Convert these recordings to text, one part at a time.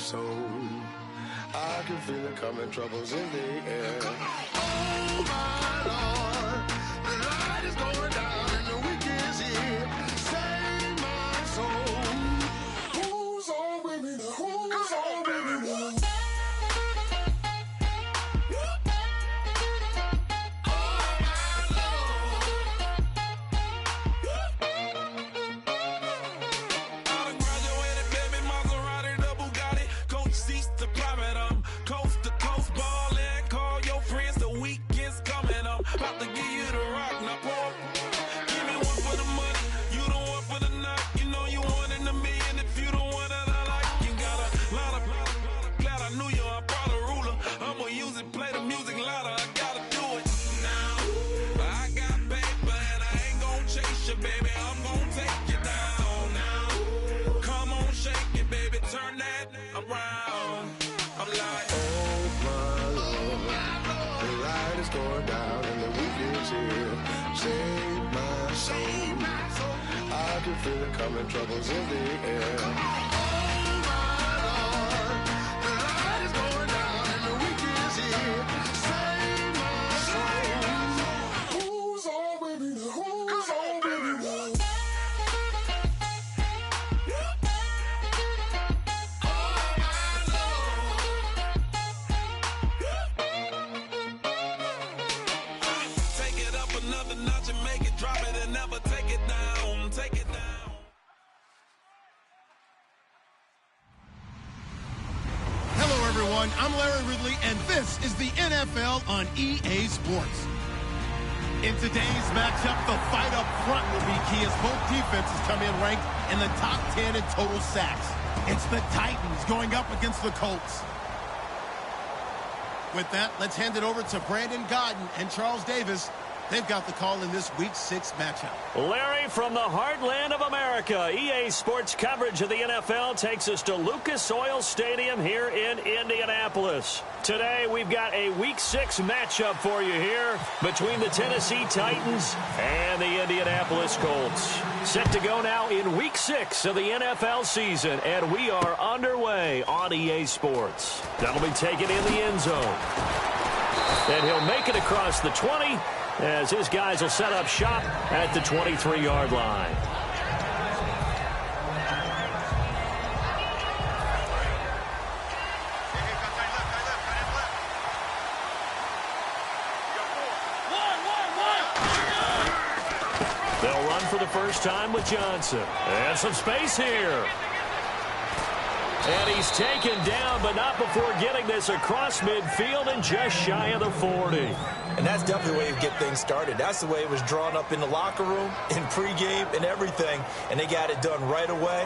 soul. I can feel it coming, troubles in the air. Oh my Lord, the light is going down and the week is here. Save my soul. Who's on with me now? Who's on with me now? About to give you the rock, now Paul. Give me one for the money, you the one for the night. You know you one in a million if you the one that I like. You got a lot of glad I knew you, I brought a ruler. I'ma use it, play the music louder, I gotta do it now. I got paper and I ain't gon' chase you, baby. I'm gon' take you down now. Come on, shake it, baby, turn that around. I'm like, oh my Lord, the light is going down. Save my soul. I can feel it coming, troubles in the air. Oh my Lord, the light is going down and the week is here. Save my soul. Who's on with me now? Who's on with me now? Another notch and make it, drop it and never take it down, take it down. Hello everyone, I'm Larry Ridley and this is the NFL on EA Sports. In today's matchup, the fight up front will be key as both defenses come in ranked in the top 10 in total sacks. It's the Titans going up against the Colts. With that, let's hand it over to Brandon Godden and Charles Davis. They've got the call in this Week 6 matchup. Larry, from the heartland of America, EA Sports coverage of the NFL takes us to Lucas Oil Stadium here in Indianapolis. Today, we've got a Week 6 matchup for you here between the Tennessee Titans and the Indianapolis Colts. Set to go now in Week 6 of the NFL season, and we are underway on EA Sports. That'll be taken in the end zone. And he'll make it across the 20, as his guys will set up shop at the 23-yard line. They'll run for the first time with Johnson. And some space here. And he's taken down, but not before getting this across midfield and just shy of the 40. And that's definitely the way you get things started. That's the way it was drawn up in the locker room, in pregame, and everything. And they got it done right away,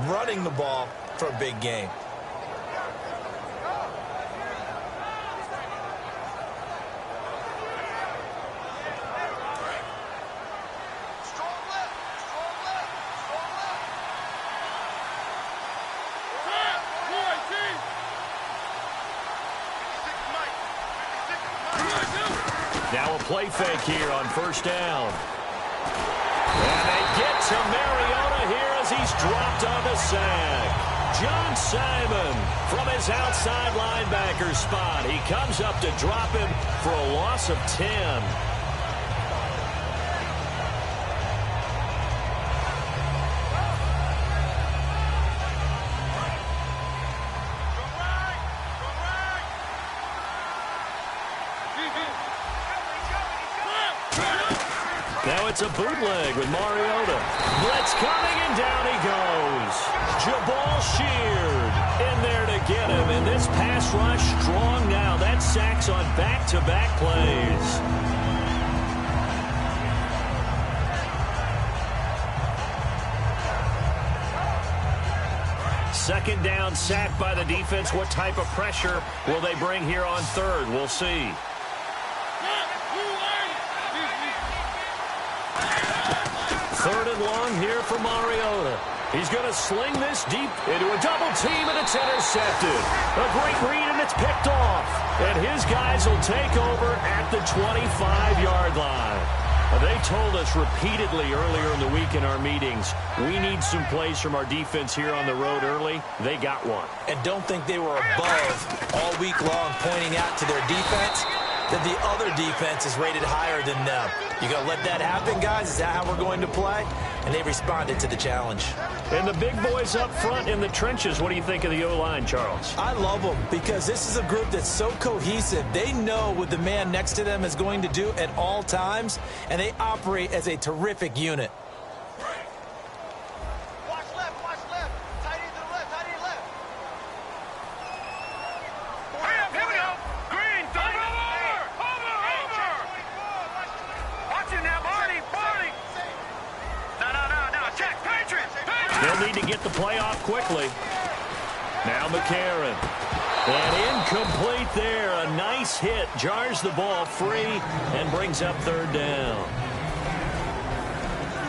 running the ball for a big game. Now a play fake here on first down. And they get to Mariota here as he's dropped on the sack. John Simon from his outside linebacker spot. He comes up to drop him for a loss of 10. Now it's a bootleg with Mariota. Blitz coming, and down he goes. Jabal Sheard in there to get him. And this pass rush strong now. That sacks on back-to-back plays. Second down, sack by the defense. What type of pressure will they bring here on third? We'll see. Third and long here for Mariota. He's going to sling this deep into a double team, and it's intercepted. A great read, and it's picked off. And his guys will take over at the 25-yard line. They told us repeatedly earlier in the week in our meetings, we need some plays from our defense here on the road early. They got one. And don't think they were above all week long pointing out to their defense that the other defense is rated higher than them. You going to let that happen, guys? Is that how we're going to play? And they responded to the challenge. And the big boys up front in the trenches, what do you think of the O-line, Charles? I love them because this is a group that's so cohesive. They know what the man next to them is going to do at all times, and they operate as a terrific unit. Watch left, watch left. Tight end to the left, tight end left. Here we go. Green, over. Watch it now, Barney. No. Check, Patriots. They'll need to get the play off quickly. Now McCarron. And incomplete there. A nice hit. Jars the ball free and brings up third down.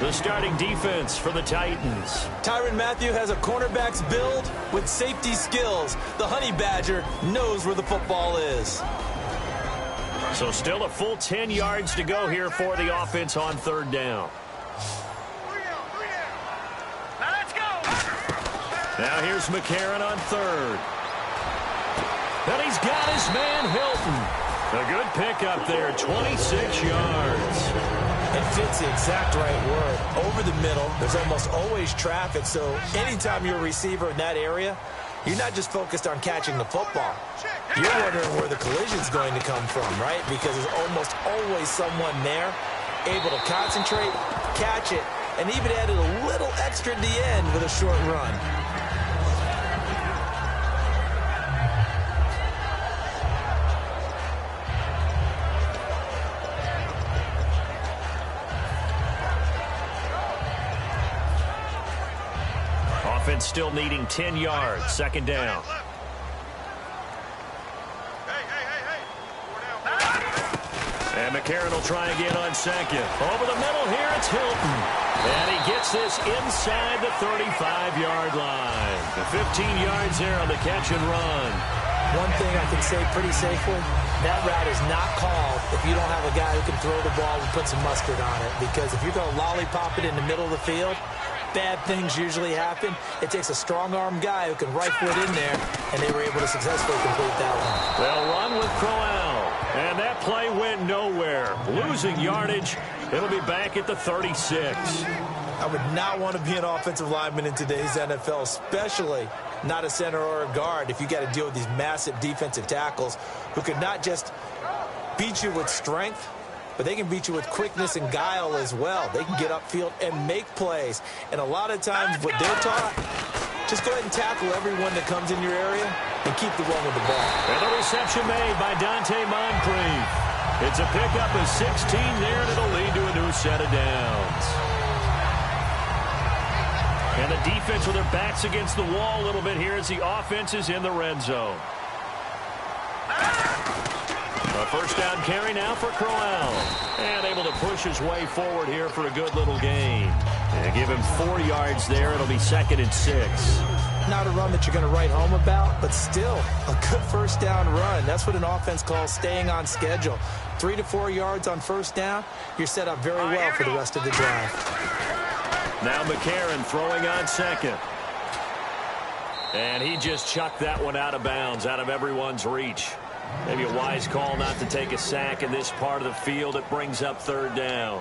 The starting defense for the Titans. Tyrann Mathieu has a cornerback's build with safety skills. The Honey Badger knows where the football is. So still a full 10 yards to go here for the offense on third down. Now let's go. Now here's McCarron on third. And he's got his man Hilton. A good pickup there, 26 yards. It fits the exact right word. Over the middle, there's almost always traffic, so anytime you're a receiver in that area, you're not just focused on catching the football. You're wondering where the collision's going to come from, right? Because there's almost always someone there able to concentrate, catch it, and even added a little extra at the end with a short run. Offense still needing 10 yards. Second down. And McCarron will try again on second. Over the middle here, it's Hilton. And he gets this inside the 35-yard line. The 15 yards there on the catch and run. One thing I can say pretty safely, that route is not called if you don't have a guy who can throw the ball and put some mustard on it. Because if you're going to lollipop it in the middle of the field, bad things usually happen. It takes a strong-arm guy who can rifle it in there, and they were able to successfully complete that one. They'll run with Crowell. And that play went nowhere. Losing yardage. It'll be back at the 36. I would not want to be an offensive lineman in today's NFL, especially not a center or a guard, if you got to deal with these massive defensive tackles who could not just beat you with strength, but they can beat you with quickness and guile as well. They can get upfield and make plays. And a lot of times what they're taught, just go ahead and tackle everyone that comes in your area and keep the run with the ball. And the reception made by Dante Moncrief. It's a pickup of 16 there, and it'll lead to a new set of downs. And the defense with their backs against the wall a little bit here as the offense is in the red zone. A first down carry now for Crowell. And able to push his way forward here for a good little gain. And give him 4 yards there. It'll be 2nd and 6. Not a run that you're going to write home about, but still a good first down run. That's what an offense calls staying on schedule. 3 to 4 yards on first down, you're set up very well for the rest of the drive. Now McCarron throwing on second. And he just chucked that one out of bounds, out of everyone's reach. Maybe a wise call not to take a sack in this part of the field. It brings up third down.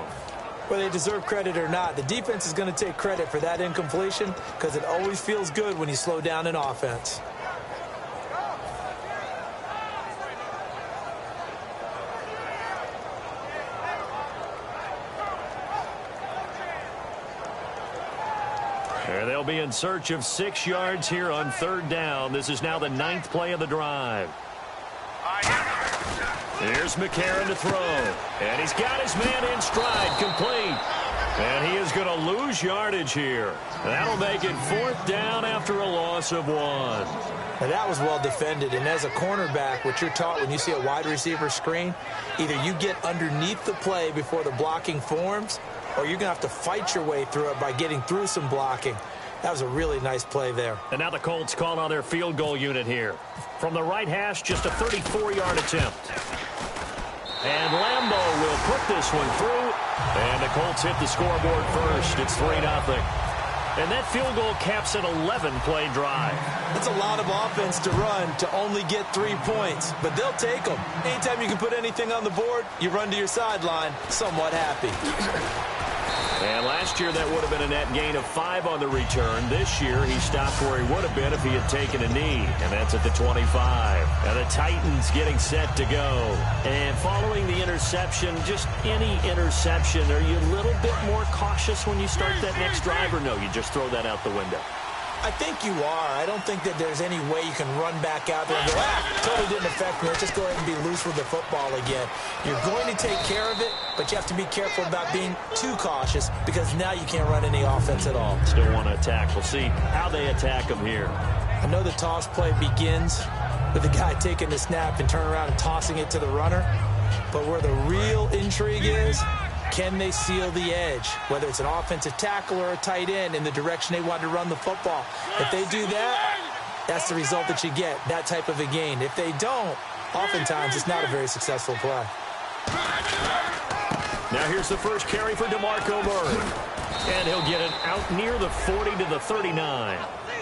Whether they deserve credit or not, the defense is going to take credit for that incompletion because it always feels good when you slow down an offense. They'll be in search of 6 yards here on third down. This is now the 9th play of the drive. Here's McCarron to throw. And he's got his man in stride, complete. And he is going to lose yardage here. That'll make it 4th down after a loss of 1. Now that was well defended, and as a cornerback, what you're taught when you see a wide receiver screen, either you get underneath the play before the blocking forms, or you're going to have to fight your way through it by getting through some blocking. That was a really nice play there. And now the Colts call on their field goal unit here. From the right hash, just a 34-yard attempt. And Lambeau will put this one through And the Colts hit the scoreboard first. It's 3-0. And that field goal caps an 11-play drive. That's a lot of offense to run to only get 3 points, but they'll take them. Anytime you can put anything on the board, you run to your sideline somewhat happy. And last year, that would have been a net gain of 5 on the return. This year, he stopped where he would have been if he had taken a knee, and that's at the 25. And the Titans getting set to go. And following the interception, just any interception, are you a little bit more cautious when you start that next drive, or no, you just throw that out the window? I think you are. I don't think that there's any way you can run back out there and go, totally didn't affect me. Let's just go ahead and be loose with the football again. You're going to take care of it, but you have to be careful about being too cautious because now you can't run any offense at all. Still want to attack. We'll see how they attack them here. I know the toss play begins with the guy taking the snap and turning around and tossing it to the runner, but where the real intrigue is, can they seal the edge, whether it's an offensive tackle or a tight end, in the direction they want to run the football? If they do that, that's the result that you get, that type of a gain. If they don't, oftentimes it's not a very successful play. Now here's the first carry for DeMarco Murray. And he'll get it out near the 40 to the 39.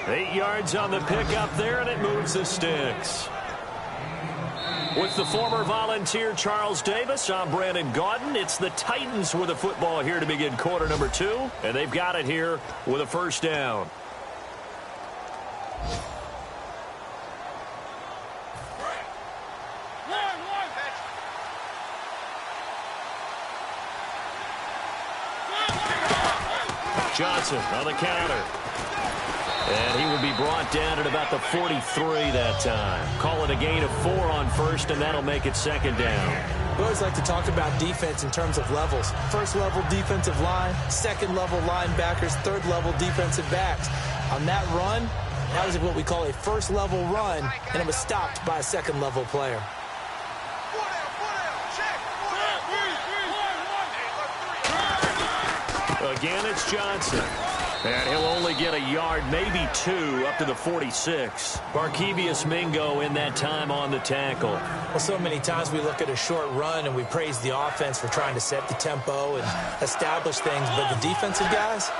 8 yards on the pickup there, and it moves the sticks. With the former Volunteer Charles Davis, I'm Brandon Gaudin. It's the Titans with the football here to begin quarter number 2, and they've got it here with a first down. Johnson on the counter. And he will be brought down at about the 43 that time. Call it a gain of 4 on first, and that'll make it second down. We always like to talk about defense in terms of levels. First level defensive line, second level linebackers, third level defensive backs. On that run, that was what we call a first level run, and it was stopped by a second level player. Again, it's Johnson. And he'll only get a yard, maybe 2, up to the 46. Barkevius Mingo in that time on the tackle. Well, so many times we look at a short run and we praise the offense for trying to set the tempo and establish things. But the defensive guys,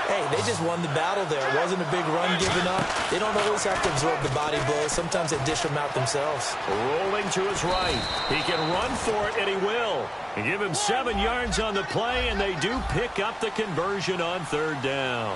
hey, they just won the battle there. It wasn't a big run given up. They don't always have to absorb the body blows. Sometimes they dish them out themselves. Rolling to his right. He can run for it, and he will. They give him 7 yards on the play, and they do pick up the conversion on third down.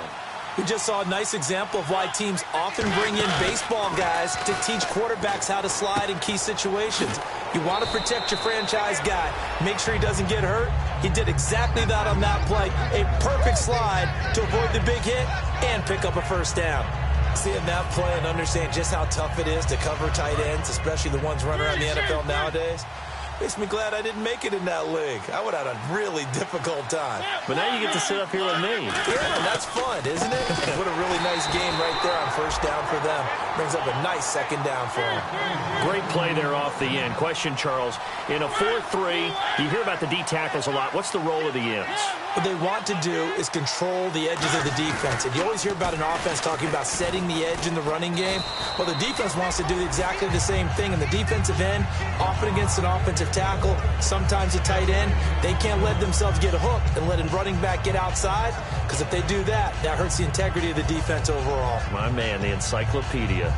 We just saw a nice example of why teams often bring in baseball guys to teach quarterbacks how to slide in key situations. You want to protect your franchise guy. Make sure he doesn't get hurt. He did exactly that on that play. A perfect slide to avoid the big hit and pick up a first down. Seeing that play and understand just how tough it is to cover tight ends, especially the ones running around the NFL nowadays, makes me glad I didn't make it in that league. I would have had a really difficult time. But now you get to sit up here with me. Yeah, and that's fun, isn't it? What a really nice game right there on first down for them. Brings up a nice second down for them. Great play there off the end. Question, Charles. In a 4-3, you hear about the D tackles a lot. What's the role of the ends? What they want to do is control the edges of the defense. And you always hear about an offense talking about setting the edge in the running game. Well, the defense wants to do exactly the same thing. And the defensive end, often against an offensive tackle, sometimes a tight end, they can't let themselves get hooked and let a running back get outside, because if they do that, that hurts the integrity of the defense overall. My man, the encyclopedia.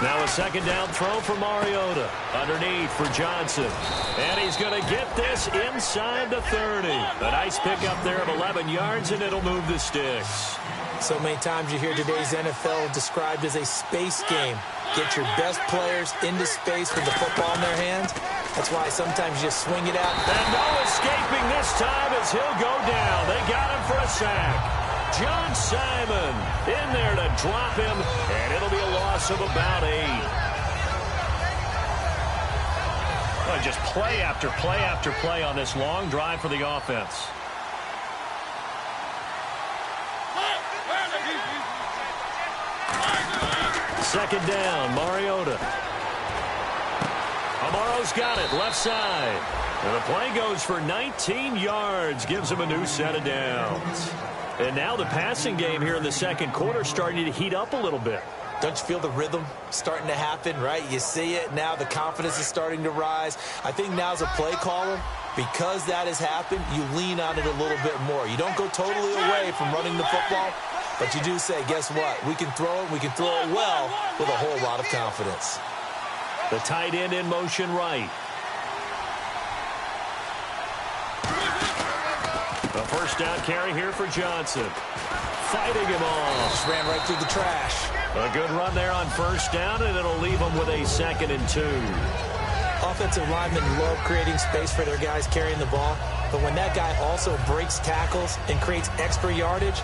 Now a second down throw for Mariota. Underneath for Johnson. And he's going to get this inside the 30. A nice pickup there of 11 yards, and it'll move the sticks. So many times you hear today's NFL described as a space game. Get your best players into space with the football in their hands. That's why sometimes you just swing it out. And no escaping this time as he'll go down. They got him for a sack. John Simon in there to drop him, and it'll be a loss of about 8. Well, just play after play after play on this long drive for the offense. Second down, Mariota. Amaro Mariotti's got it, left side. And the play goes for 19 yards, gives him a new set of downs. And now the passing game here in the second quarter starting to heat up a little bit. Don't you feel the rhythm starting to happen, right? You see it now. The confidence is starting to rise. I think now's a play caller. Because that has happened, you lean on it a little bit more. You don't go totally away from running the football, but you do say, guess what? We can throw it. We can throw it well with a whole lot of confidence. The tight end in motion right. A first down carry here for Johnson. Fighting him off. Just ran right through the trash. A good run there on first down, and it'll leave them with a 2nd and 2. Offensive linemen love creating space for their guys carrying the ball, but when that guy also breaks tackles and creates extra yardage,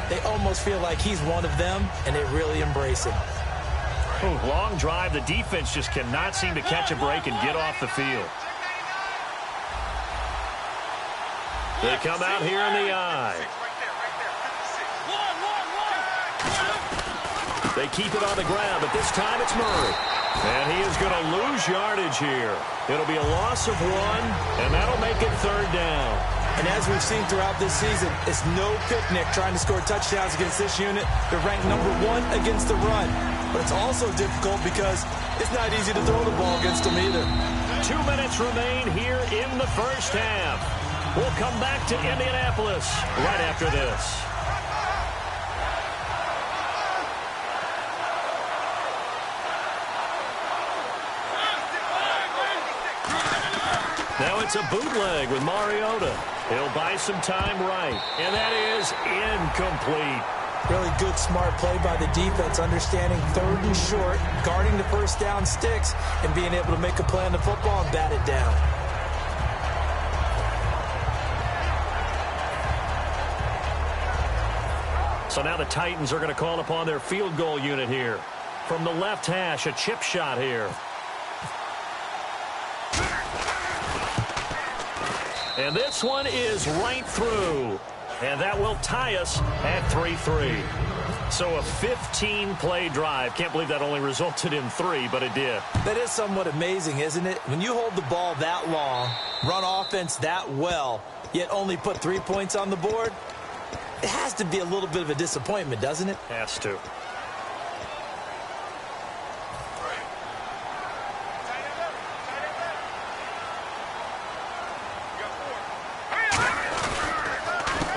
they almost feel like he's one of them, and they really embrace him. Ooh, long drive. The defense just cannot seem to catch a break and get off the field. They come out here in the eye. They keep it on the ground, but this time it's Murray. And he is going to lose yardage here. It'll be a loss of 1, and that'll make it 3rd down. And as we've seen throughout this season, it's no picnic trying to score touchdowns against this unit. They're ranked number 1 against the run. But it's also difficult because it's not easy to throw the ball against them either. 2 minutes remain here in the first half. We'll come back to Indianapolis right after this. Now it's a bootleg with Mariota. He'll buy some time right. And that is incomplete. Really good, smart play by the defense, understanding 3rd and short, guarding the first down sticks, and being able to make a play on the football and bat it down. So now the Titans are going to call upon their field goal unit here. From the left hash, a chip shot here. And this one is right through. And that will tie us at 3-3. So a 15-play drive. Can't believe that only resulted in 3, but it did. That is somewhat amazing, isn't it? When you hold the ball that long, run offense that well, yet only put 3 points on the board, it has to be a little bit of a disappointment, doesn't it? Has to.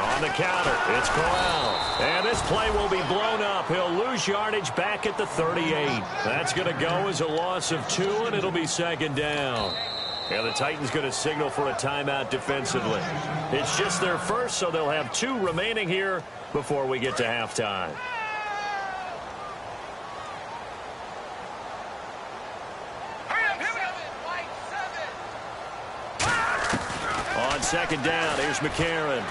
On the counter, it's Corral. And this play will be blown up. He'll lose yardage back at the 38. That's going to go as a loss of 2, and it'll be 2nd down. And the Titans going to signal for a timeout defensively. It's just their first, so they'll have 2 remaining here before we get to halftime. On 2nd down, here's McCarron.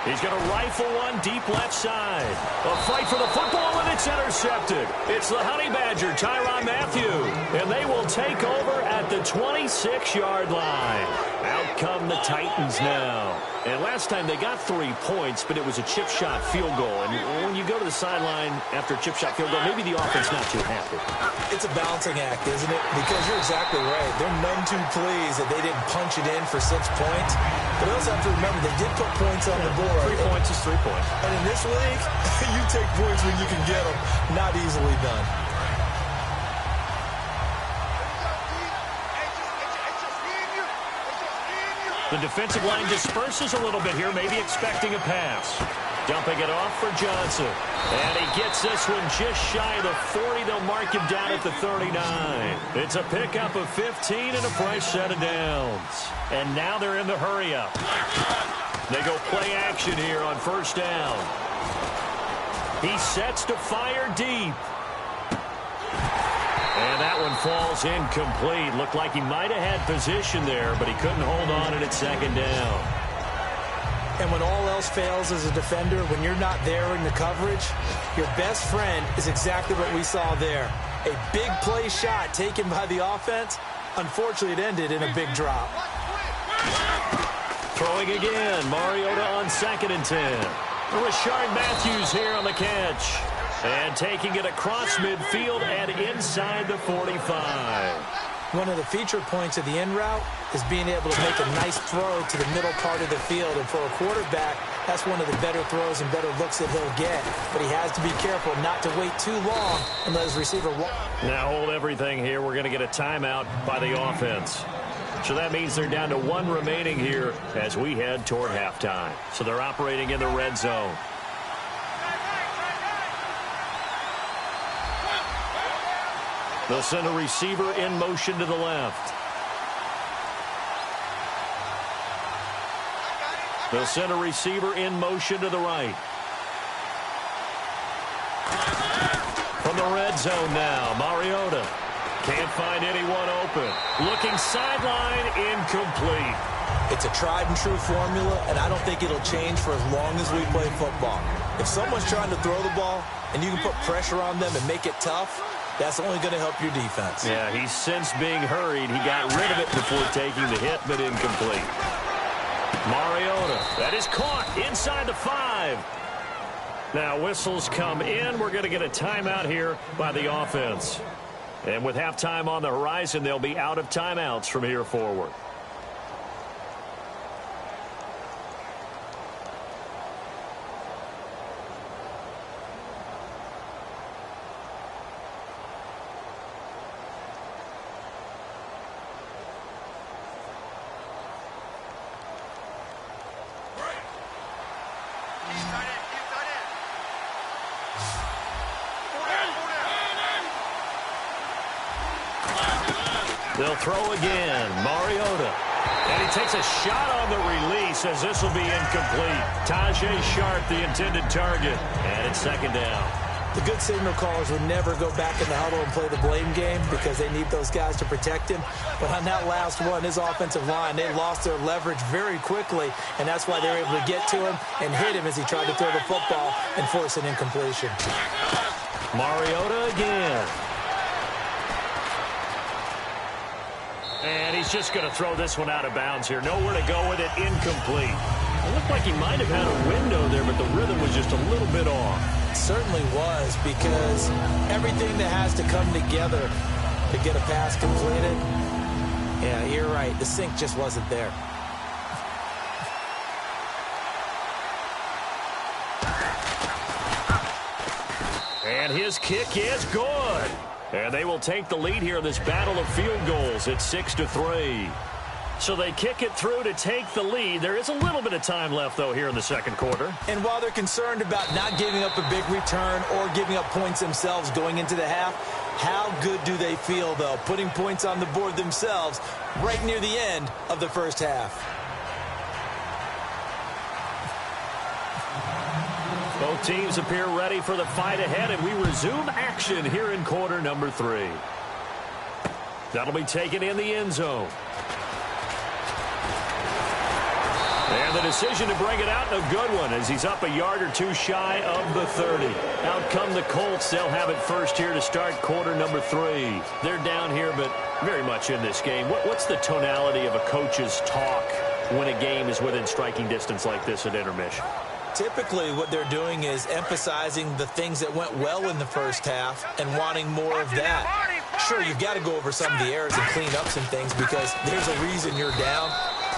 He's going to rifle one deep left side. A fight for the football, and it's intercepted. It's the Honey Badger, Tyrann Mathieu. And they will take over at the 26-yard line. Out come the Titans now. And last time they got 3 points, but it was a chip shot field goal. And when you go to the sideline after a chip shot field goal, maybe the offense not too happy. It's a balancing act, isn't it? Because you're exactly right. They're none too pleased that they didn't punch it in for 6 points. But also have to remember, they did put points on the board. 3 points is 3 points. And in this league, you take points when you can get them. Not easily done. The defensive line disperses a little bit here, maybe expecting a pass. Dumping it off for Johnson. And he gets this one just shy of the 40. They'll mark him down at the 39. It's a pickup of 15 and a fresh set of downs. And now they're in the hurry-up. They go play action here on first down. He sets to fire deep. And that one falls incomplete. Looked like he might have had position there, but he couldn't hold on and it's 2nd down. And when all else fails as a defender, when you're not there in the coverage, your best friend is exactly what we saw there. A big play shot taken by the offense. Unfortunately, it ended in a big drop. Throwing again. Mariota on 2nd and 10. Rashard Matthews here on the catch. And taking it across midfield and inside the 45. One of the feature points of the in route is being able to make a nice throw to the middle part of the field. And for a quarterback, that's one of the better throws and better looks that he'll get. But he has to be careful not to wait too long and let his receiver walk. Now hold everything here. We're going to get a timeout by the offense. So that means they're down to 1 remaining here as we head toward halftime. So they're operating in the red zone. They'll send a receiver in motion to the left. They'll send a receiver in motion to the right. From the red zone now, Mariota. Can't find anyone open. Looking sideline, incomplete. It's a tried and true formula, and I don't think it'll change for as long as we play football. If someone's trying to throw the ball and you can put pressure on them and make it tough, that's only going to help your defense. Yeah, he's since being hurried. He got rid of it before taking the hit, but incomplete. Mariota, that is caught inside the 5. Now whistles come in. We're going to get a timeout here by the offense. And with halftime on the horizon, they'll be out of timeouts from here forward. They'll throw again. Mariota. And he takes a shot on the release as this will be incomplete. Tajay Sharp, the intended target. And it's second down. The good signal callers would never go back in the huddle and play the blame game because they need those guys to protect him. But on that last one, his offensive line, they lost their leverage very quickly, and that's why they were able to get to him and hit him as he tried to throw the football and force an incompletion. Mariota again. And he's just going to throw this one out of bounds here. Nowhere to go with it. Incomplete. It looked like he might have had a window there, but the rhythm was just a little bit off. It certainly was, because everything that has to come together to get a pass completed, yeah, you're right. The sync just wasn't there. And his kick is good. And they will take the lead here in this battle of field goals. It's 6-3. So they kick it through to take the lead. There is a little bit of time left, though, here in the second quarter. And while they're concerned about not giving up a big return or giving up points themselves going into the half, how good do they feel, though, putting points on the board themselves right near the end of the first half? Both teams appear ready for the fight ahead, and we resume action here in quarter number 3. That'll be taken in the end zone. And the decision to bring it out, a good one, as he's up a yard or two shy of the 30. Out come the Colts. They'll have it first here to start quarter number 3. They're down here, but very much in this game. What's the tonality of a coach's talk when a game is within striking distance like this at intermission? Typically, what they're doing is emphasizing the things that went well in the first half and wanting more of that. Sure, you've got to go over some of the errors and clean up some things because there's a reason you're down.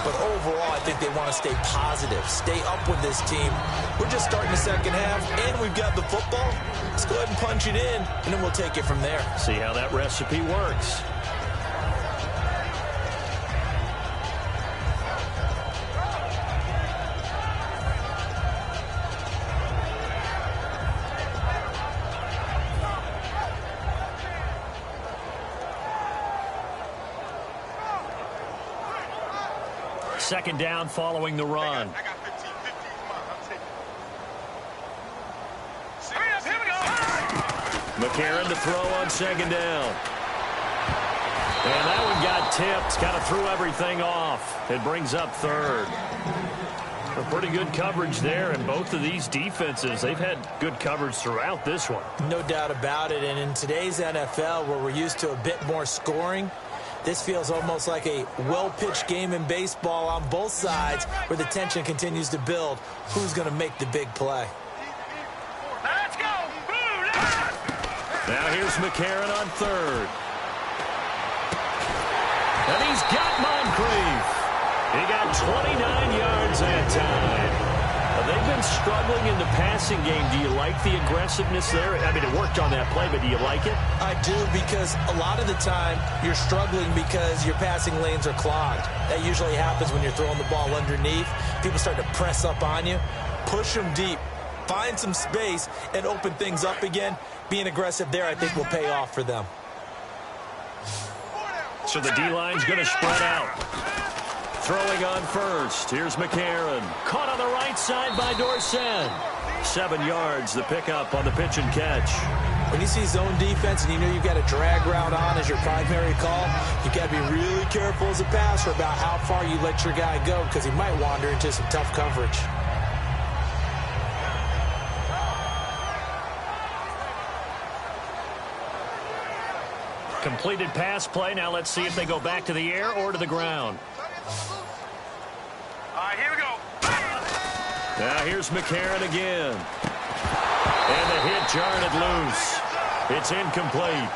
But overall, I think they want to stay positive, stay up with this team. We're just starting the second half, and we've got the football. Let's go ahead and punch it in, and then we'll take it from there. See how that recipe works. Second down following the run. I got 15. 15, come on, I'll take it. Here we go. McCarron to throw on second down. And that one got tipped. Kind of threw everything off. It brings up third. A pretty good coverage there, and both of these defenses, they've had good coverage throughout this one. No doubt about it, and in today's NFL, where we're used to a bit more scoring, this feels almost like a well-pitched game in baseball on both sides where the tension continues to build. Who's going to make the big play? Let's go. Now here's McCarron on third. And he's got Moncrief. He got 29 yards that time. They've been struggling in the passing game. Do you like the aggressiveness there? I mean, it worked on that play, but do you like it? I do, because a lot of the time you're struggling because your passing lanes are clogged. That usually happens when you're throwing the ball underneath. People start to press up on you. Push them deep. Find some space and open things up again. Being aggressive there, I think, will pay off for them. So the D-line's going to spread out. Throwing on first. Here's McCarron. Caught on the right side by Dorsett. 7 yards, the pickup on the pitch and catch. When you see zone defense and you know you've got a drag route on as your primary call, you've got to be really careful as a passer about how far you let your guy go, because he might wander into some tough coverage. Completed pass play. Now let's see if they go back to the air or to the ground. All right, here we go. Now here's McCarron again. And the hit jarred it loose. It's incomplete.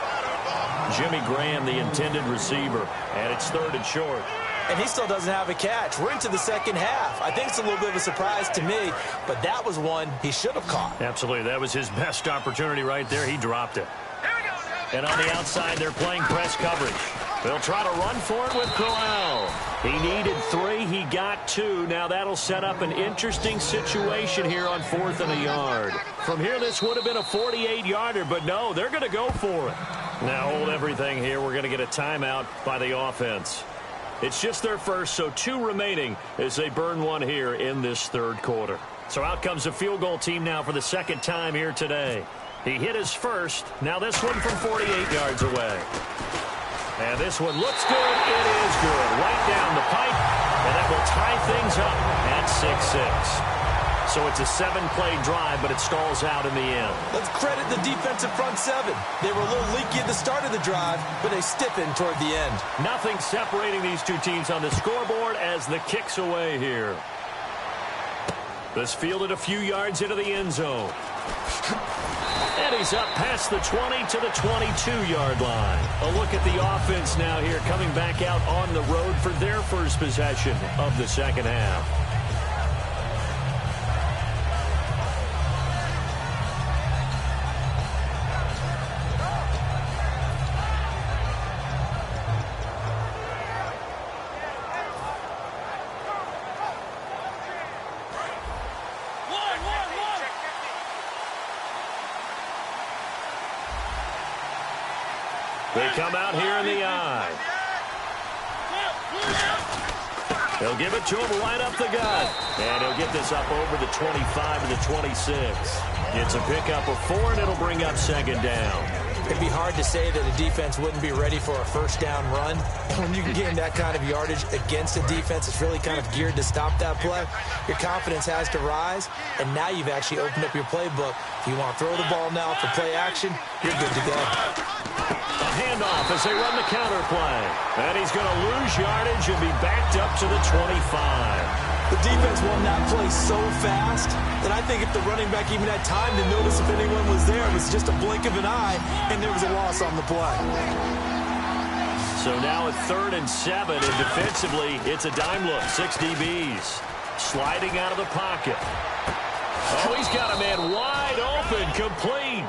Jimmy Graham, the intended receiver. And it's 3rd and short. And he still doesn't have a catch. We're into the second half. I think it's a little bit of a surprise to me, but that was one he should have caught. Absolutely. That was his best opportunity right there. He dropped it. And on the outside, they're playing press coverage. They'll try to run for it with Corral. He needed 3. He got 2. Now that'll set up an interesting situation here on 4th and a yard. From here, this would have been a 48-yarder, but no, they're going to go for it. Now hold everything here. We're going to get a timeout by the offense. It's just their first, so 2 remaining as they burn one here in this 3rd quarter. So out comes the field goal team now for the 2nd time here today. He hit his first. Now this one from 48 yards away. And this one looks good. It is good. Right down the pipe. And that will tie things up at 6-6. So it's a 7-play drive, but it stalls out in the end. Let's credit the defensive front 7. They were a little leaky at the start of the drive, but they stiffened toward the end. Nothing separating these two teams on the scoreboard as the kick's away here. This fielded a few yards into the end zone. And he's up past the 20 to the 22-yard line. A look at the offense now here, coming back out on the road for their first possession of the second half. They come out here in the eye. They'll give it to him right up the gut. And he'll get this up over the 25 to the 26. It's a pickup of 4, and it'll bring up 2nd down. It'd be hard to say that a defense wouldn't be ready for a first down run. When you can gain that kind of yardage against a defense, it's really kind of geared to stop that play. Your confidence has to rise, and now you've actually opened up your playbook. If you want to throw the ball now for play action, you're good to go. A handoff as they run the counter play. And he's going to lose yardage and be backed up to the 25. The defense won that play so fast that I think if the running back even had time to notice if anyone was there, it was just a blink of an eye, and there was a loss on the play. So now at 3rd and 7, and defensively, it's a dime look. 6 DBs sliding out of the pocket. Oh, he's got a man wide open, complete.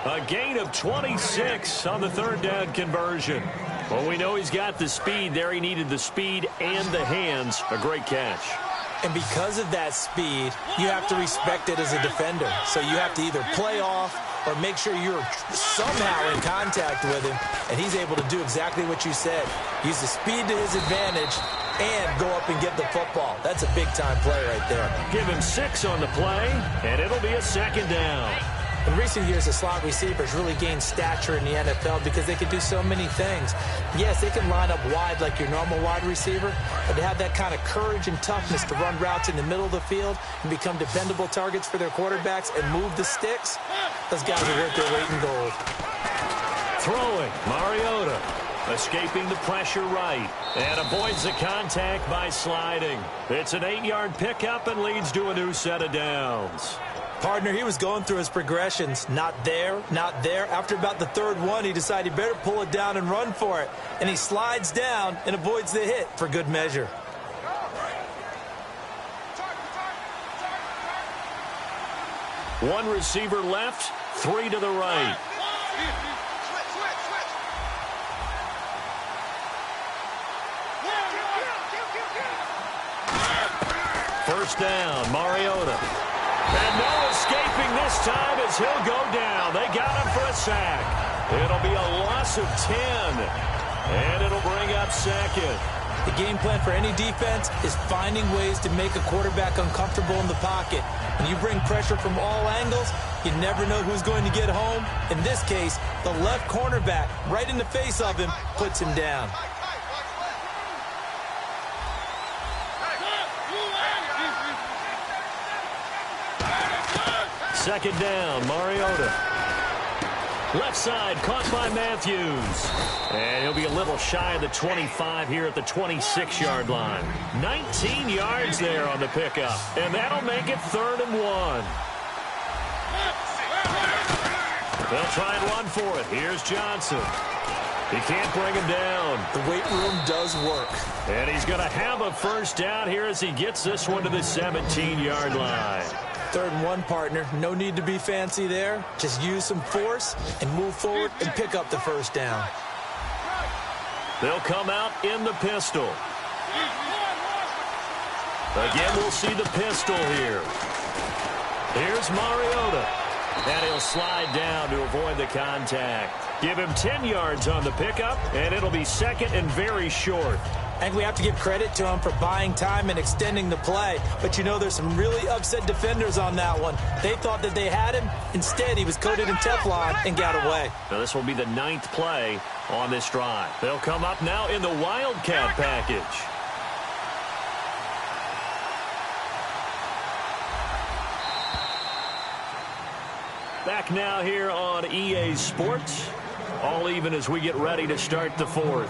A gain of 26 on the 3rd down conversion. Well, we know he's got the speed there. He needed the speed and the hands. A great catch. And because of that speed, you have to respect it as a defender. So you have to either play off or make sure you're somehow in contact with him, and he's able to do exactly what you said. Use the speed to his advantage and go up and get the football. That's a big-time play right there. Give him 6 on the play, and it'll be a 2nd down. In recent years, the slot receivers really gained stature in the NFL because they can do so many things. Yes, they can line up wide like your normal wide receiver, but to have that kind of courage and toughness to run routes in the middle of the field and become dependable targets for their quarterbacks and move the sticks, those guys are worth their weight in gold. Throwing, Mariota, escaping the pressure right, and avoids the contact by sliding. It's an 8-yard pickup and leads to a new set of downs. Partner, he was going through his progressions. Not there, not there. After about the third one, he decided he better pull it down and run for it. And he slides down and avoids the hit for good measure. One receiver left, 3 to the right. First down, Mariota. And no escaping this time as he'll go down. They got him for a sack. It'll be a loss of 10. And it'll bring up second. The game plan for any defense is finding ways to make a quarterback uncomfortable in the pocket. When you bring pressure from all angles, you never know who's going to get home. In this case, the left cornerback, right in the face of him, puts him down. Second down, Mariota. Left side, caught by Matthews. And he'll be a little shy of the 25 here at the 26-yard line. 19 yards there on the pickup. And that'll make it 3rd and 1. They'll try and run for it. Here's Johnson. He can't bring him down. The weight room does work. And he's going to have a first down here as he gets this one to the 17-yard line. 3rd and 1, partner. No need to be fancy there. Just use some force and move forward and pick up the first down. They'll come out in the pistol. Again, we'll see the pistol here. Here's Mariota. And he'll slide down to avoid the contact. Give him 10 yards on the pickup, and it'll be 2nd and very short. I think we have to give credit to him for buying time and extending the play. But, you know, there's some really upset defenders on that one. They thought that they had him. Instead, he was coated in Teflon and got away. Now, this will be the 9th play on this drive. They'll come up now in the Wildcat package. Back now here on EA Sports. All even as we get ready to start the 4th.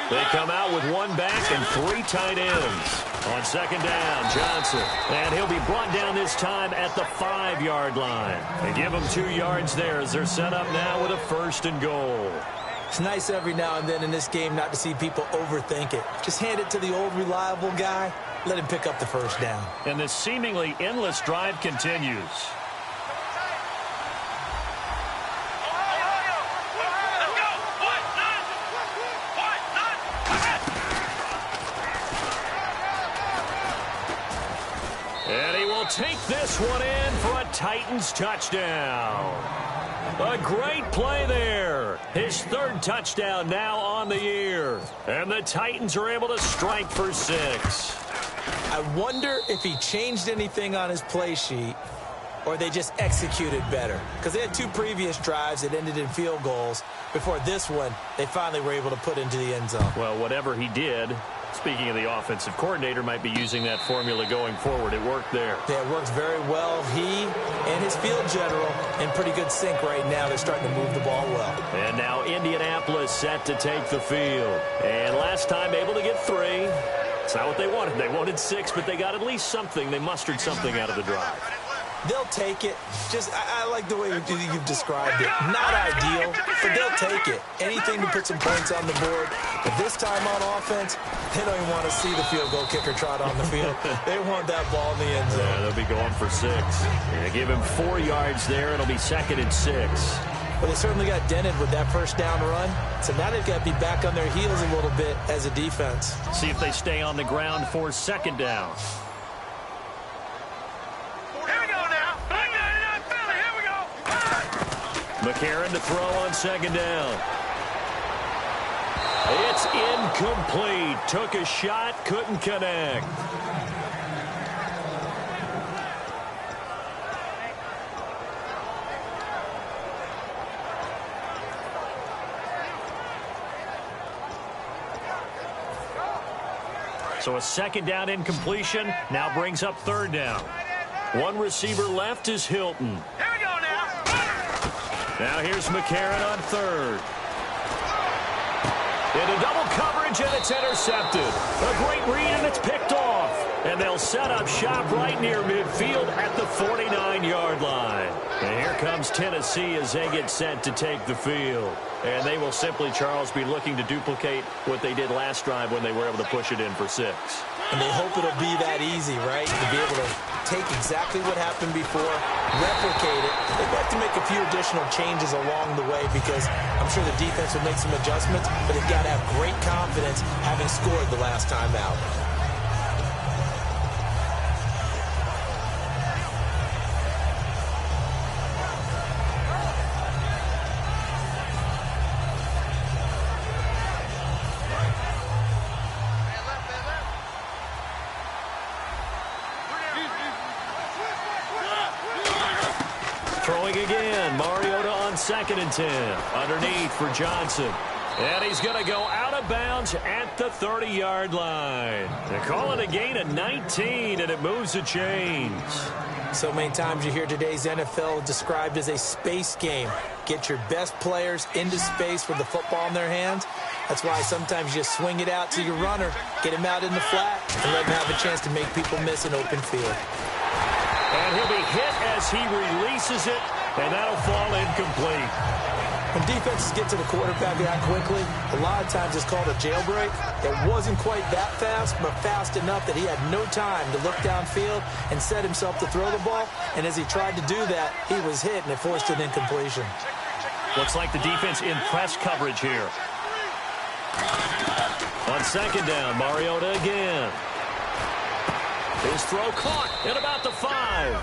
They come out with 1 back and 3 tight ends. On 2nd down, Johnson. And he'll be brought down this time at the 5-yard line. They give him 2 yards there as they're set up now with a 1st and goal. It's nice every now and then in this game not to see people overthink it. Just hand it to the old reliable guy. Let him pick up the first down. And this seemingly endless drive continues. Take this one in for a Titans touchdown. A great play there. His 3rd touchdown now on the year. And the Titans are able to strike for 6. I wonder if he changed anything on his play sheet or they just executed better. Because they had 2 previous drives that ended in field goals. Before this one, they finally were able to put into the end zone. Well, whatever he did, speaking of the offensive coordinator, might be using that formula going forward. It worked there. Yeah, it works very well. He and his field general in pretty good sync right now. They're starting to move the ball well. And now Indianapolis set to take the field. And last time able to get 3. It's not what they wanted. They wanted 6, but they got at least something. They mustered something out of the drive. They'll take it. Just, I like the way you've described it. Not ideal, but they'll take it. Anything to put some points on the board. But this time on offense, they don't even want to see the field goal kicker trot on the field. They want that ball in the end zone. Yeah, they'll be going for 6. They give him 4 yards there. It'll be 2nd and 6. Well, they certainly got dented with that first down run. So now they've got to be back on their heels a little bit as a defense. See if they stay on the ground for 2nd down. McCarron to throw on 2nd down. It's incomplete. Took a shot, couldn't connect. So a second down incompletion now brings up third down. One receiver left is Hilton. Here we go now. Now here's McCarron on third. Into double coverage, and it's intercepted. A great read, and it's picked off. And they'll set up shop right near midfield at the 49-yard line. And here comes Tennessee as they get set to take the field. And they will simply, Charles, be looking to duplicate what they did last drive when they were able to push it in for 6. And they hope it'll be that easy, right? To be able to take exactly what happened before, replicate it. They've got to make a few additional changes along the way because I'm sure the defense will make some adjustments, but they've got to have great confidence having scored the last time out. Throwing again, Mariota on 2nd and 10. Underneath for Johnson. And he's going to go out of bounds at the 30-yard line. They call it a gain of 19, and it moves the chains. So many times you hear today's NFL described as a space game. Get your best players into space with the football in their hands. That's why sometimes you just swing it out to your runner, get him out in the flat, and let him have a chance to make people miss an open field. And he'll be hit as he releases it, and that'll fall incomplete. When defenses get to the quarterback that quickly, a lot of times it's called a jailbreak. It wasn't quite that fast, but fast enough that he had no time to look downfield and set himself to throw the ball. And as he tried to do that, he was hit, and it forced an incompletion. Looks like the defense in press coverage here. On 2nd down, Mariota again. His throw caught at about the 5.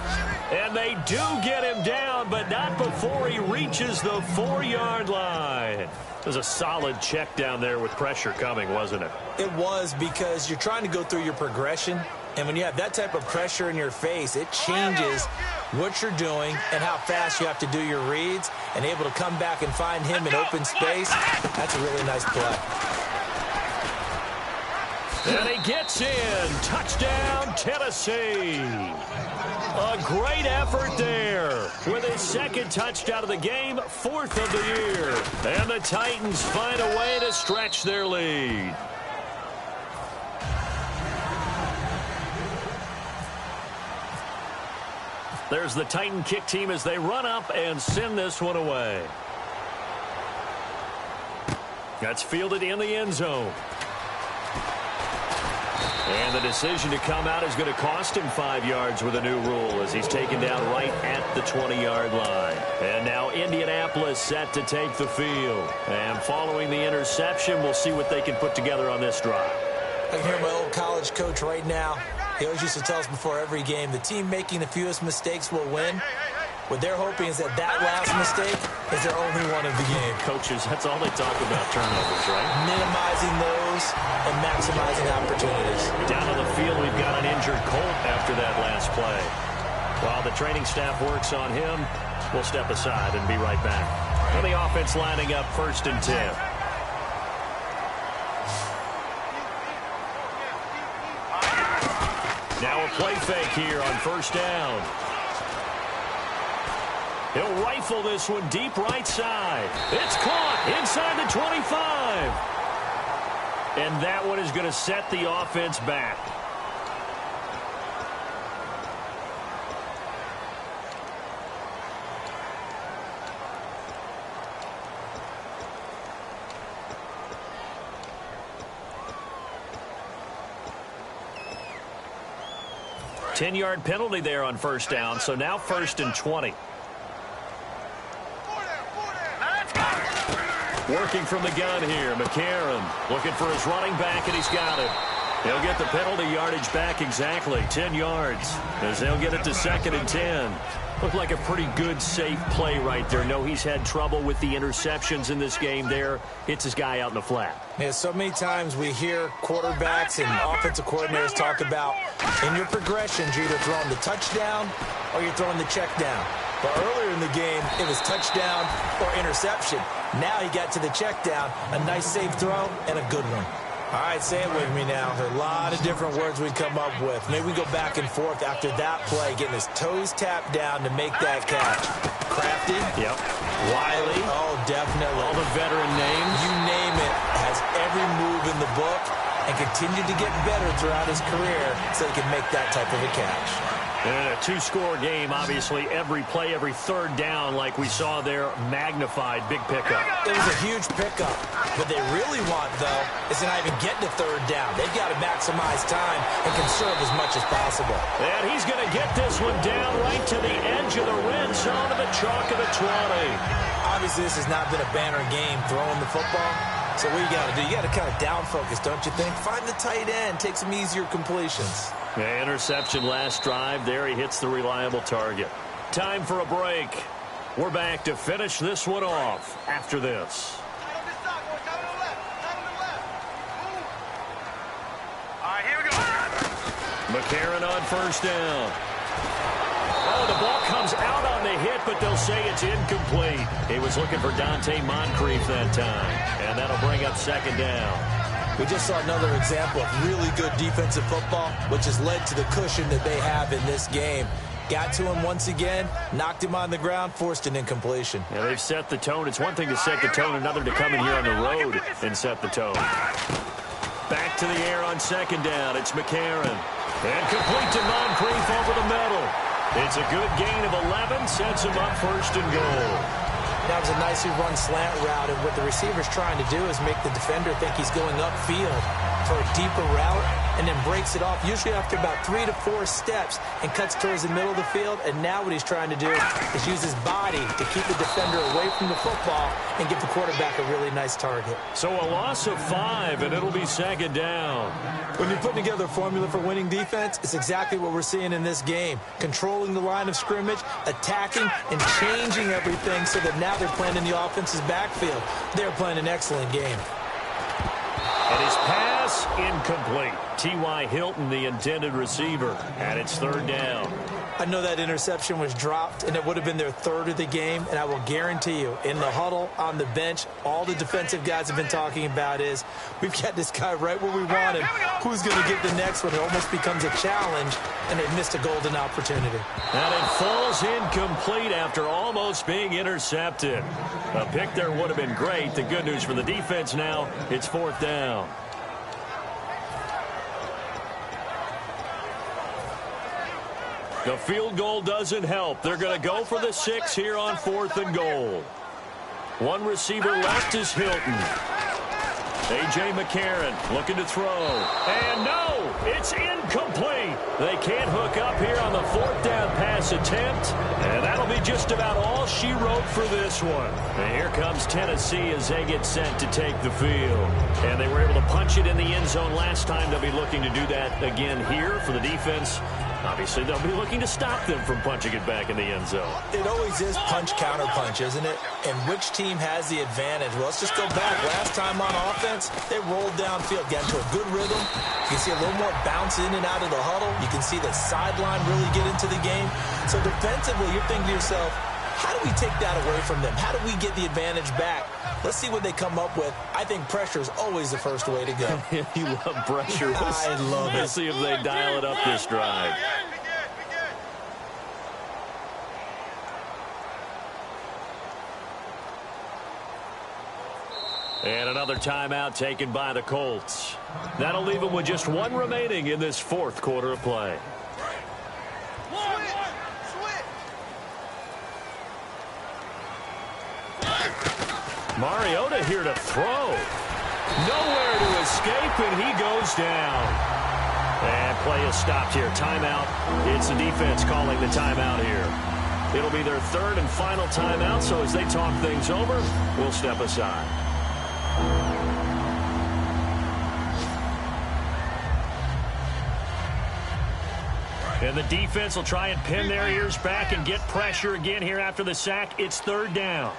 And they do get him down, but not before he reaches the 4-yard line. It was a solid check down there with pressure coming, wasn't it? It was, because you're trying to go through your progression. And when you have that type of pressure in your face, it changes what you're doing and how fast you have to do your reads. And able to come back and find him in open space, that's a really nice play. And he gets in. Touchdown, Tennessee. A great effort there. With his 2nd touchdown of the game, 4th of the year. And the Titans find a way to stretch their lead. There's the Titan kick team as they run up and send this one away. That's fielded in the end zone. And the decision to come out is going to cost him 5 yards with a new rule as he's taken down right at the 20-yard line. And now Indianapolis set to take the field. And following the interception, we'll see what they can put together on this drive. I can hear my old college coach right now. He always used to tell us before every game, the team making the fewest mistakes will win. What they're hoping is that last mistake is their only one of the game. Coaches, that's all they talk about, turnovers, right? Minimizing those and maximizing opportunities. Down on the field, we've got an injured Colt after that last play. While the training staff works on him, we'll step aside and be right back. And the offense lining up 1st and 10. Now a play fake here on 1st down. He'll rifle this one deep right side. It's caught inside the 25. And that one is going to set the offense back. Ten-yard penalty there on 1st down, so now 1st and 20. Working from the gun here, McCarron looking for his running back, and he's got it. He'll get the penalty yardage back exactly, 10 yards, as they'll get it to 2nd and 10. Looked like a pretty good, safe play right there. No, he's had trouble with the interceptions in this game there. Hits his guy out in the flat. Yeah, so many times we hear quarterbacks and offensive coordinators talk about in your progressions, you're either throwing the touchdown or you're throwing the check down. But earlier in the game, it was touchdown or interception. Now he got to the check down, a nice safe throw and a good one. All right, say it with me now. There are a lot of different words we come up with. Maybe we go back and forth after that play, getting his toes tapped down to make that catch. Crafty. Yep. Wiley. Oh, definitely. All the veteran names. You name it. Has every move in the book and continued to get better throughout his career so he can make that type of a catch. And a two-score game, obviously, every play, every third down, like we saw there, magnified, big pickup. It was a huge pickup. What they really want, though, is to not even get to third down. They've got to maximize time and conserve as much as possible. And he's going to get this one down right to the edge of the red zone of the chalk of the 20. Obviously, this has not been a banner game throwing the football. So what you got to do, you got to kind of down focus, don't you think? Find the tight end, take some easier completions. Yeah, interception last drive. There he hits the reliable target. Time for a break. We're back to finish this one off after this. All right, here we go. McCarron on first down. Oh, the ball comes out on the hit, but they'll say it's incomplete. He was looking for Dante Moncrief that time, and that'll bring up second down. We just saw another example of really good defensive football, which has led to the cushion that they have in this game. Got to him once again, knocked him on the ground, forced an incompletion. Yeah, they've set the tone. It's one thing to set the tone, another to come in here on the road and set the tone. Back to the air on second down. It's McCarron. And complete to Moncrief over the middle. It's a good gain of 11, sets him up first and goal. That was a nicely run slant route, and what the receiver's trying to do is make the defender think he's going upfield for a deeper route and then breaks it off, usually after about 3 to 4 steps, and cuts towards the middle of the field. And now what he's trying to do is use his body to keep the defender away from the football and give the quarterback a really nice target. So a loss of 5, and it'll be second down. When you're putting together a formula for winning defense, it's exactly what we're seeing in this game. Controlling the line of scrimmage, attacking, and changing everything so that now they're playing in the offense's backfield. They're playing an excellent game. And his pass incomplete. T.Y. Hilton, the intended receiver, and it's third down. I know that interception was dropped, and it would have been their third of the game, and I will guarantee you, in the huddle, on the bench, all the defensive guys have been talking about is, we've got this guy right where we want him. Who's going to get the next one? It almost becomes a challenge, and they've missed a golden opportunity. And it falls incomplete after almost being intercepted. A pick there would have been great. The good news for the defense now, it's fourth down. The field goal doesn't help. They're going to go for the 6 here on fourth and goal. One receiver left is Hilton. A.J. McCarron looking to throw. And no, it's incomplete. They can't hook up here on the fourth down pass attempt. And that'll be just about all she wrote for this one. And here comes Tennessee as they get set to take the field. And they were able to punch it in the end zone last time. They'll be looking to do that again here for the defense. Obviously, they'll be looking to stop them from punching it back in the end zone. It always is punch-counter-punch, isn't it? And which team has the advantage? Well, let's just go back. Last time on offense, they rolled downfield, got into a good rhythm. You can see a little more bounce in and out of the huddle. You can see the sideline really get into the game. So defensively, you're thinking to yourself, how do we take that away from them? How do we get the advantage back? Let's see what they come up with. I think pressure is always the first way to go. You love pressure. I love it. Let's see if they dial it up this drive. And another timeout taken by the Colts. That'll leave them with just one remaining in this fourth quarter of play. Mariota here to throw. Nowhere to escape, and he goes down. And play is stopped here. Timeout. It's the defense calling the timeout here. It'll be their third and final timeout, so as they talk things over, we'll step aside. And the defense will try and pin their ears back and get pressure again here after the sack. It's third down.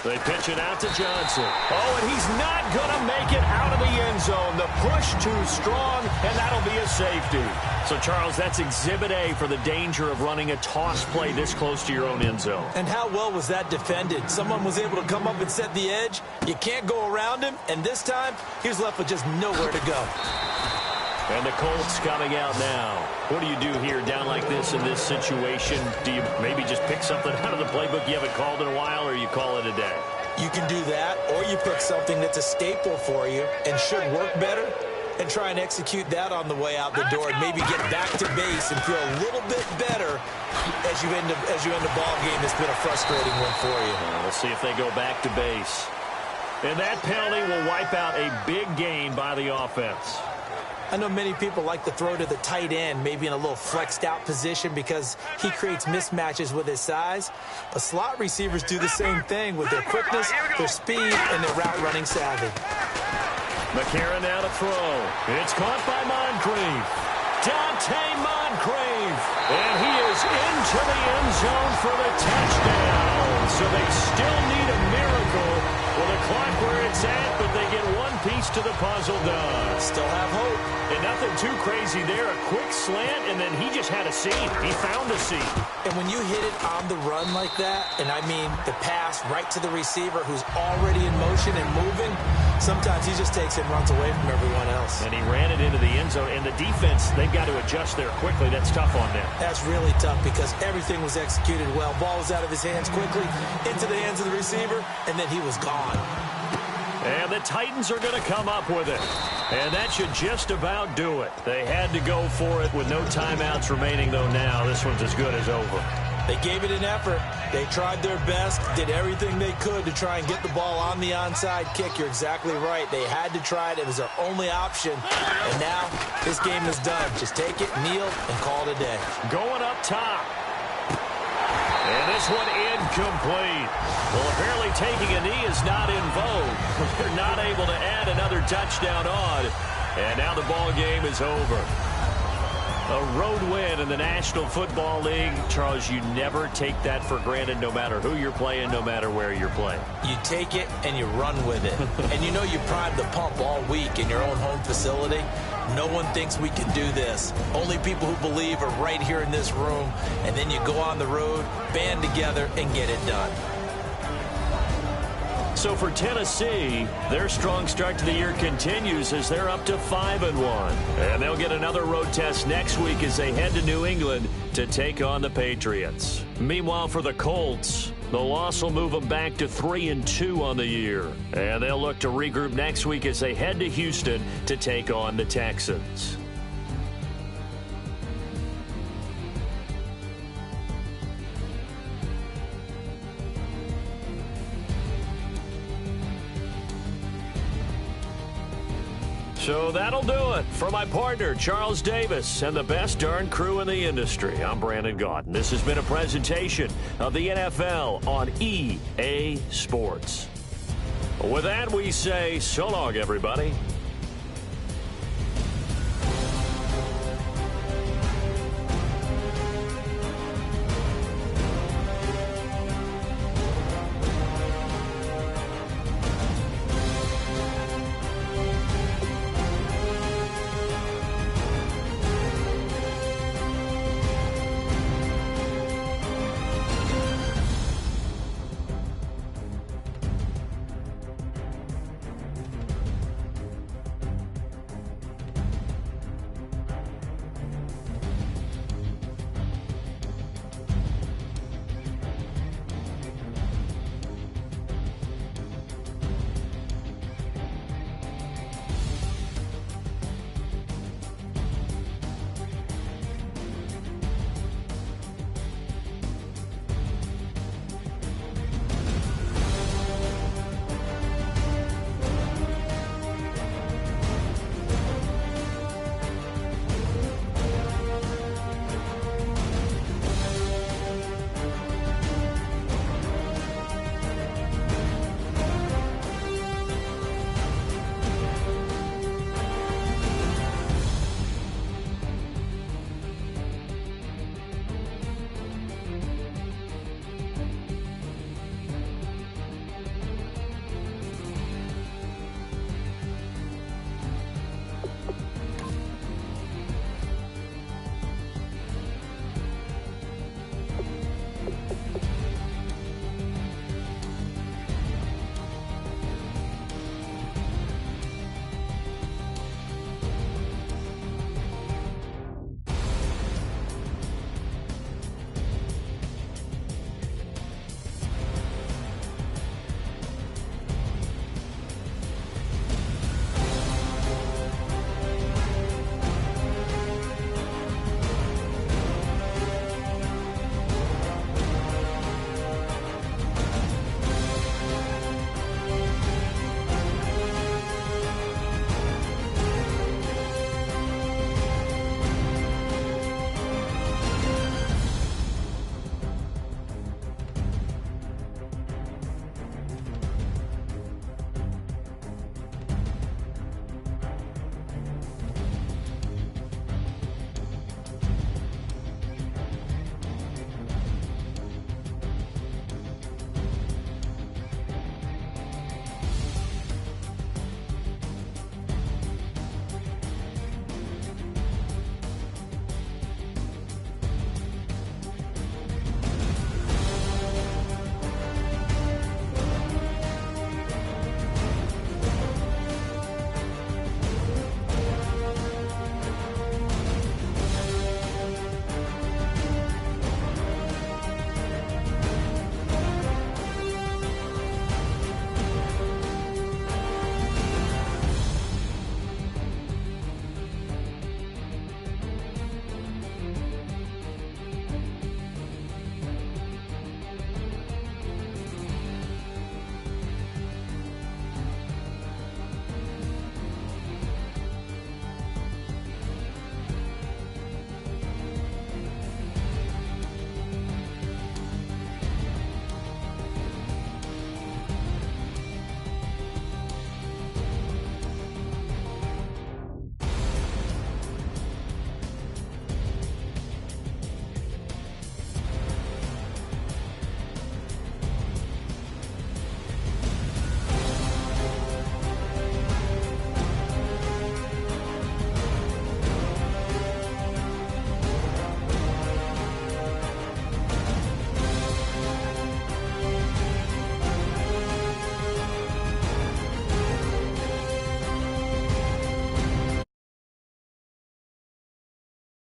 They pitch it out to Johnson. Oh, and he's not going to make it out of the end zone. The push too strong, and that'll be a safety. So, Charles, that's Exhibit A for the danger of running a toss play this close to your own end zone. And how well was that defended? Someone was able to come up and set the edge. You can't go around him, and this time, he was left with just nowhere to go. And the Colts coming out now. What do you do here down like this in this situation? Do you maybe just pick something out of the playbook you haven't called in a while, or you call it a day? You can do that, or you pick something that's a staple for you and should work better and try and execute that on the way out the door and maybe get back to base and feel a little bit better as you end a ball game that's been a frustrating one for you. We'll see if they go back to base. And that penalty will wipe out a big gain by the offense. I know many people like to throw to the tight end, maybe in a little flexed out position because he creates mismatches with his size. But slot receivers do the same thing with their quickness, their speed, and their route running savvy. McCarron now to throw. It's caught by Moncrief. Dante Moncrief. And he is into the end zone for the touchdown. So they still need a miracle with the clock where it's at, but they get one piece to the puzzle done. Still have hope. And nothing too crazy there. A quick slant, and then he just had a seam. He found a seam. And when you hit it on the run like that, and I mean the pass right to the receiver who's already in motion and moving, sometimes he just takes it and runs away from everyone else. And he ran it into the end zone. And the defense, they've got to adjust there quickly. That's tough on them. That's really tough because everything was executed well. Ball was out of his hands quickly, into the hands of the receiver, and then he was gone. And the Titans are going to come up with it. And that should just about do it. They had to go for it with no timeouts remaining, though now this one's as good as over. They gave it an effort. They tried their best, did everything they could to try and get the ball on the onside kick. You're exactly right. They had to try it. It was their only option. And now this game is done. Just take it, kneel, and call it a day. Going up top. And this one incomplete. Well, apparently taking a knee is not in vogue. They're not able to add another touchdown on. And now the ball game is over. A road win in the National Football League. Charles, you never take that for granted no matter who you're playing, no matter where you're playing. You take it and you run with it. And you know you primed the pump all week in your own home facility. No one thinks we can do this. Only people who believe are right here in this room. And then you go on the road, band together, and get it done. So for Tennessee, their strong start to the year continues as they're up to 5-1. And they'll get another road test next week as they head to New England to take on the Patriots. Meanwhile, for the Colts, the loss will move them back to 3-2 on the year. And they'll look to regroup next week as they head to Houston to take on the Texans. So that'll do it. For my partner, Charles Davis, and the best darn crew in the industry, I'm Brandon Gaudin. This has been a presentation of the NFL on EA Sports. With that, we say so long, everybody.